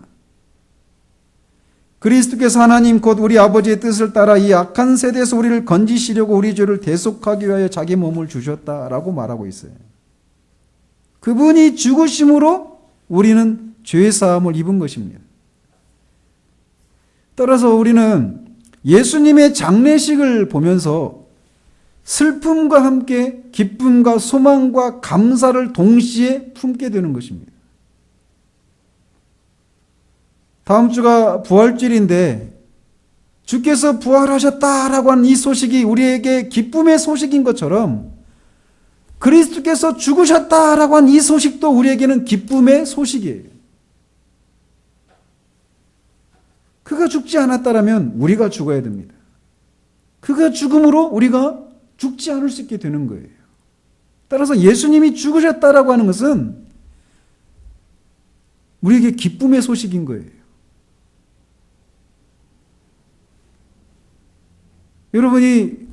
그리스도께서 하나님 곧 우리 아버지의 뜻을 따라 이 악한 세대에서 우리를 건지시려고 우리 죄를 대속하기 위하여 자기 몸을 주셨다라고 말하고 있어요. 그분이 죽으심으로 우리는 죄사함을 입은 것입니다. 따라서 우리는 예수님의 장례식을 보면서 슬픔과 함께 기쁨과 소망과 감사를 동시에 품게 되는 것입니다. 다음 주가 부활절인데 주께서 부활하셨다라고 하는 이 소식이 우리에게 기쁨의 소식인 것처럼 그리스도께서 죽으셨다라고 하는 이 소식도 우리에게는 기쁨의 소식이에요. 그가 죽지 않았다라면 우리가 죽어야 됩니다. 그가 죽음으로 우리가 죽지 않을 수 있게 되는 거예요. 따라서 예수님이 죽으셨다라고 하는 것은 우리에게 기쁨의 소식인 거예요. 여러분이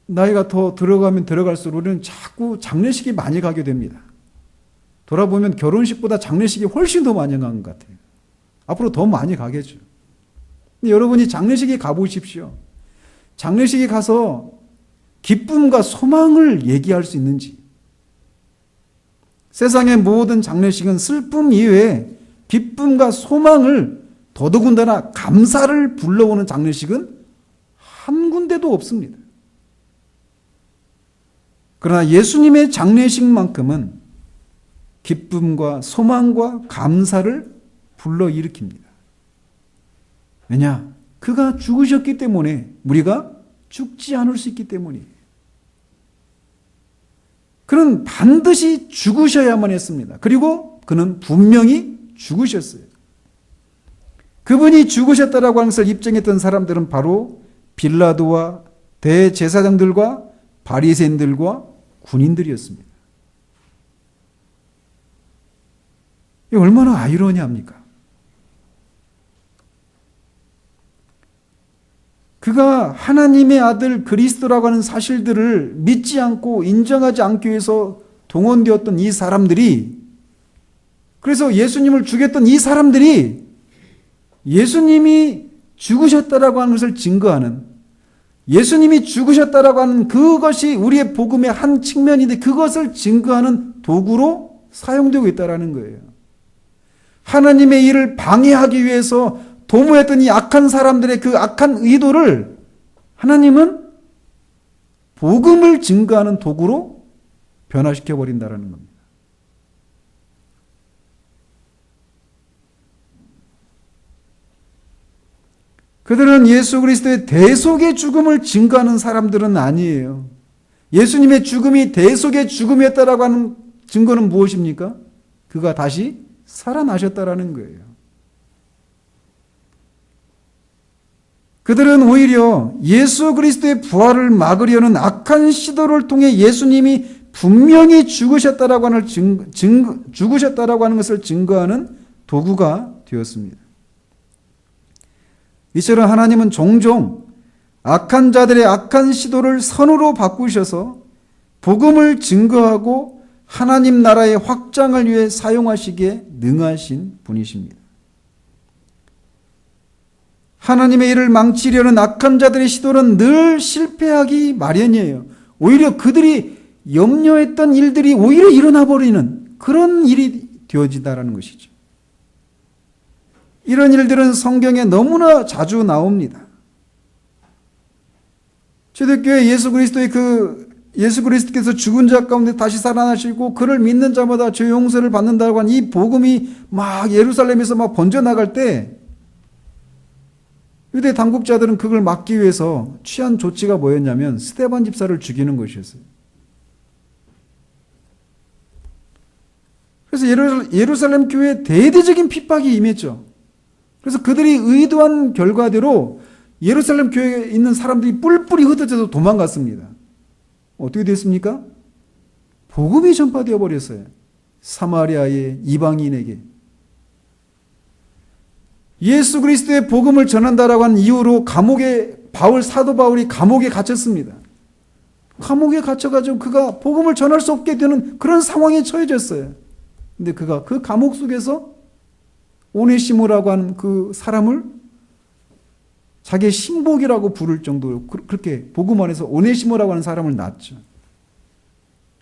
나이가 더 들어가면 들어갈수록 우리는 자꾸 장례식에 많이 가게 됩니다. 돌아보면 결혼식보다 장례식이 훨씬 더 많이 간 것 같아요. 앞으로 더 많이 가겠죠. 근데 여러분이 장례식에 가보십시오. 장례식에 가서 기쁨과 소망을 얘기할 수 있는지. 세상의 모든 장례식은 슬픔 이외에 기쁨과 소망을, 더더군다나 감사를 불러오는 장례식은 한 군데도 없습니다. 그러나 예수님의 장례식만큼은 기쁨과 소망과 감사를 불러일으킵니다. 왜냐? 그가 죽으셨기 때문에 우리가 죽지 않을 수 있기 때문이에요. 그는 반드시 죽으셔야만 했습니다. 그리고 그는 분명히 죽으셨어요. 그분이 죽으셨다라고 하는 것을 입증했던 사람들은 바로 빌라도와 대제사장들과 바리새인들과 군인들이었습니다. 이게 얼마나 아이러니합니까? 그가 하나님의 아들 그리스도라고 하는 사실들을 믿지 않고 인정하지 않기 위해서 동원되었던 이 사람들이, 그래서 예수님을 죽였던 이 사람들이 예수님이 죽으셨다라고 하는 것을 증거하는, 예수님이 죽으셨다라고 하는 그것이 우리의 복음의 한 측면인데 그것을 증거하는 도구로 사용되고 있다는 거예요. 하나님의 일을 방해하기 위해서 도모했던 이 악한 사람들의 그 악한 의도를 하나님은 복음을 증거하는 도구로 변화시켜 버린다는 겁니다. 그들은 예수 그리스도의 대속의 죽음을 증거하는 사람들은 아니에요. 예수님의 죽음이 대속의 죽음이었다라고 하는 증거는 무엇입니까? 그가 다시 살아나셨다라는 거예요. 그들은 오히려 예수 그리스도의 부활을 막으려는 악한 시도를 통해 예수님이 분명히 죽으셨다라고 하는 것을 증거하는 도구가 되었습니다. 이처럼 하나님은 종종 악한 자들의 악한 시도를 선으로 바꾸셔서 복음을 증거하고 하나님 나라의 확장을 위해 사용하시기에 능하신 분이십니다. 하나님의 일을 망치려는 악한 자들의 시도는 늘 실패하기 마련이에요. 오히려 그들이 염려했던 일들이 오히려 일어나 버리는 그런 일이 되어지다라는 것이죠. 이런 일들은 성경에 너무나 자주 나옵니다. 초대교회 예수 그리스도께서 죽은 자 가운데 다시 살아나시고 그를 믿는 자마다 죄 용서를 받는다고 하는 이 복음이 막 예루살렘에서 막 번져나갈 때 유대 당국자들은 그걸 막기 위해서 취한 조치가 뭐였냐면 스데반 집사를 죽이는 것이었어요. 그래서 예루살렘 교회에 대대적인 핍박이 임했죠. 그래서 그들이 의도한 결과대로 예루살렘 교회에 있는 사람들이 뿔뿔이 흩어져서 도망갔습니다. 어떻게 됐습니까? 복음이 전파되어 버렸어요. 사마리아의 이방인에게. 예수 그리스도의 복음을 전한다라고 하는 이유로 사도 바울이 감옥에 갇혔습니다. 감옥에 갇혀가지고 그가 복음을 전할 수 없게 되는 그런 상황에 처해졌어요. 근데 그가 그 감옥 속에서 오네시모라고 하는 그 사람을 자기의 신복이라고 부를 정도로 그렇게 복음 안에서 오네시모라고 하는 사람을 낳았죠.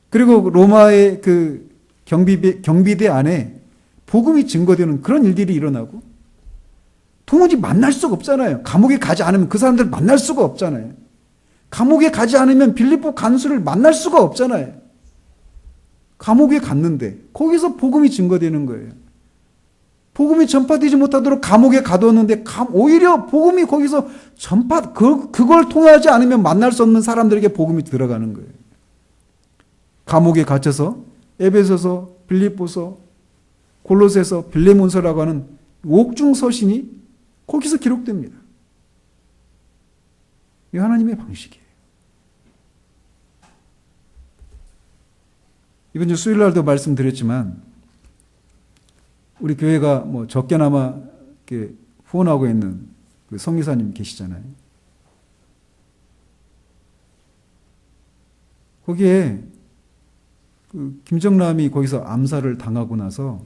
그리고 로마의 그 경비대 안에 복음이 증거되는 그런 일들이 일어나고 도무지 만날 수가 없잖아요. 감옥에 가지 않으면 그 사람들 만날 수가 없잖아요. 감옥에 가지 않으면 빌립보 간수를 만날 수가 없잖아요. 감옥에 갔는데 거기서 복음이 증거되는 거예요. 복음이 전파되지 못하도록 감옥에 가두었는데 오히려 복음이 거기서 그걸 통하지 않으면 만날 수 없는 사람들에게 복음이 들어가는 거예요. 감옥에 갇혀서 에베소서, 빌립보서, 골로새서, 빌레몬서라고 하는 옥중 서신이 거기서 기록됩니다. 이게 하나님의 방식이에요. 이번 주 수요일날도 말씀드렸지만 우리 교회가 뭐 적게나마 이렇게 후원하고 있는 그 성기사님 계시잖아요. 거기에 그 김정남이 거기서 암살을 당하고 나서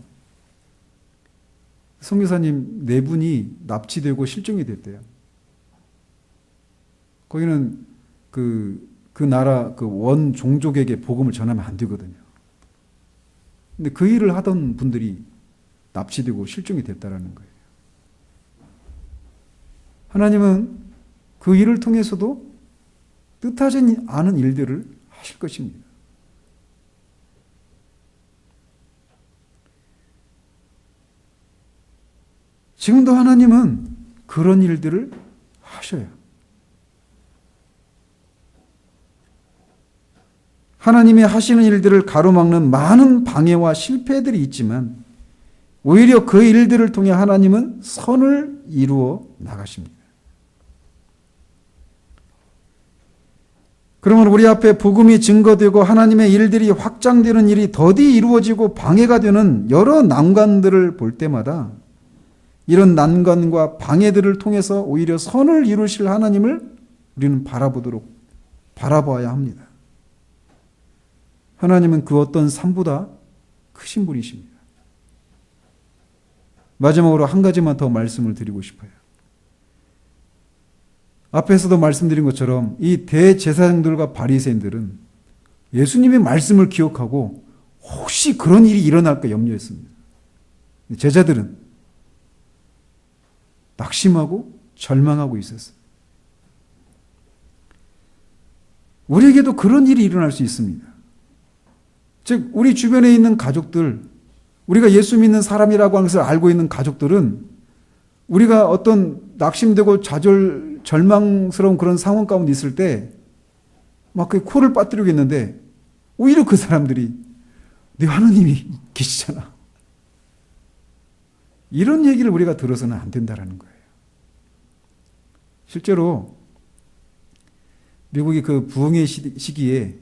선교사님 네 분이 납치되고 실종이 됐대요. 거기는 그 나라 그 원 종족에게 복음을 전하면 안 되거든요. 근데 그 일을 하던 분들이 납치되고 실종이 됐다라는 거예요. 하나님은 그 일을 통해서도 뜻하지 않은 일들을 하실 것입니다. 지금도 하나님은 그런 일들을 하셔요. 하나님이 하시는 일들을 가로막는 많은 방해와 실패들이 있지만 오히려 그 일들을 통해 하나님은 선을 이루어 나가십니다. 그러면 우리 앞에 복음이 증거되고 하나님의 일들이 확장되는 일이 더디 이루어지고 방해가 되는 여러 난관들을 볼 때마다 이런 난관과 방해들을 통해서 오히려 선을 이루실 하나님을 우리는 바라봐야 합니다. 하나님은 그 어떤 삶보다 크신 분이십니다. 마지막으로 한 가지만 더 말씀을 드리고 싶어요. 앞에서도 말씀드린 것처럼 이 대제사장들과 바리새인들은 예수님의 말씀을 기억하고 혹시 그런 일이 일어날까 염려했습니다. 제자들은 낙심하고 절망하고 있었어요. 우리에게도 그런 일이 일어날 수 있습니다. 즉 우리 주변에 있는 가족들, 우리가 예수 믿는 사람이라고 하는 것을 알고 있는 가족들은 우리가 어떤 낙심되고 절망스러운 그런 상황 가운데 있을 때 막 그 코를 빠뜨리겠는데 오히려 그 사람들이 네 하나님이 계시잖아. 이런 얘기를 우리가 들어서는 안 된다라는 거예요. 실제로 미국이 그 부흥의 시기에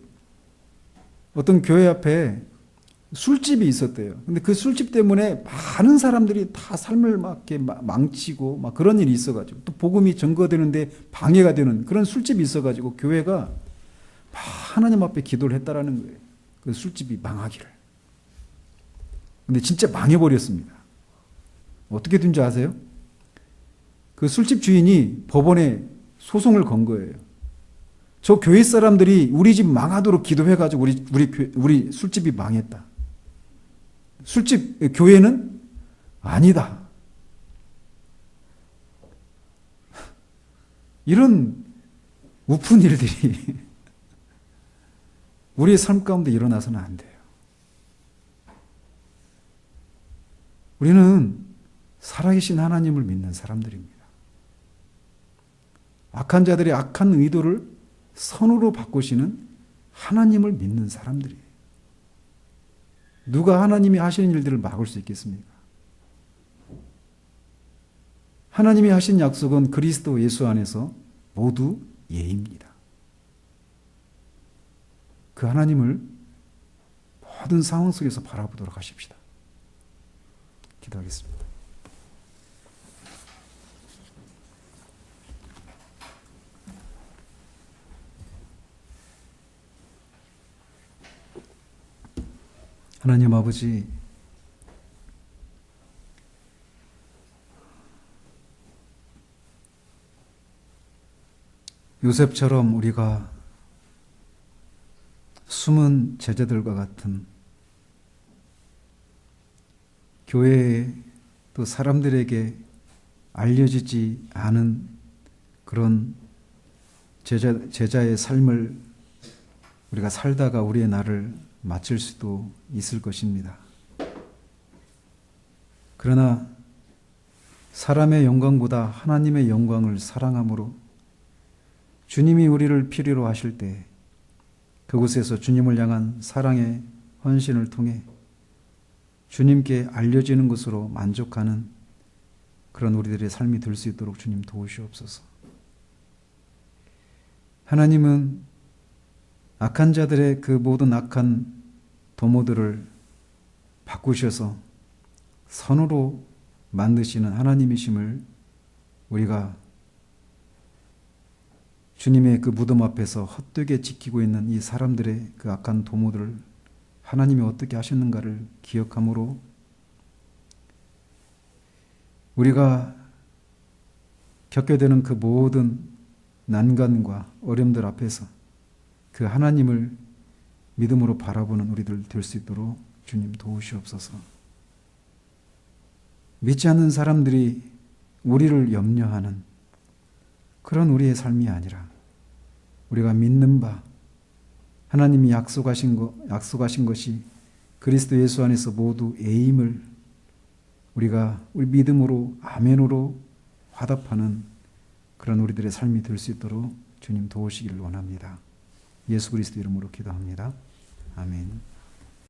어떤 교회 앞에 술집이 있었대요. 근데 그 술집 때문에 많은 사람들이 다 삶을 막 이렇게 망치고 막 그런 일이 있어가지고 또 복음이 전거되는데 방해가 되는 그런 술집이 있어가지고 교회가 막 하나님 앞에 기도를 했다라는 거예요. 그 술집이 망하기를. 근데 진짜 망해버렸습니다. 어떻게 된 줄 아세요? 그 술집 주인이 법원에 소송을 건 거예요. 저 교회 사람들이 우리 집 망하도록 기도해가지고 우리 술집이 망했다. 술집 교회는 아니다. 이런 우픈 일들이 우리의 삶 가운데 일어나서는 안 돼요. 우리는 살아계신 하나님을 믿는 사람들입니다. 악한 자들의 악한 의도를 선으로 바꾸시는 하나님을 믿는 사람들이에요. 누가 하나님이 하시는 일들을 막을 수 있겠습니까? 하나님이 하신 약속은 그리스도 예수 안에서 모두 예입니다. 그 하나님을 모든 상황 속에서 바라보도록 하십시다. 기도하겠습니다. 하나님 아버지, 요셉처럼 우리가 숨은 제자들과 같은 교회에 또 사람들에게 알려지지 않은 그런 제자의 삶을 우리가 살다가 우리의 날을 마칠 수도 있을 것입니다. 그러나 사람의 영광보다 하나님의 영광을 사랑함으로 주님이 우리를 필요로 하실 때 그곳에서 주님을 향한 사랑의 헌신을 통해 주님께 알려지는 것으로 만족하는 그런 우리들의 삶이 될 수 있도록 주님 도우시옵소서. 하나님은 악한 자들의 그 모든 악한 도모들을 바꾸셔서 선으로 만드시는 하나님이심을 우리가 주님의 그 무덤 앞에서 헛되게 지키고 있는 이 사람들의 그 악한 도모들을 하나님이 어떻게 하셨는가를 기억함으로 우리가 겪게 되는 그 모든 난관과 어려움들 앞에서 그 하나님을 믿음으로 바라보는 우리들 될 수 있도록 주님 도우시옵소서. 믿지 않는 사람들이 우리를 염려하는 그런 우리의 삶이 아니라 우리가 믿는 바 하나님이 약속하신 것이 그리스도 예수 안에서 모두 에임을 우리가 우리 믿음으로 아멘으로 화답하는 그런 우리들의 삶이 될 수 있도록 주님 도우시기를 원합니다. 예수 그리스도 이름으로 기도합니다. 아멘.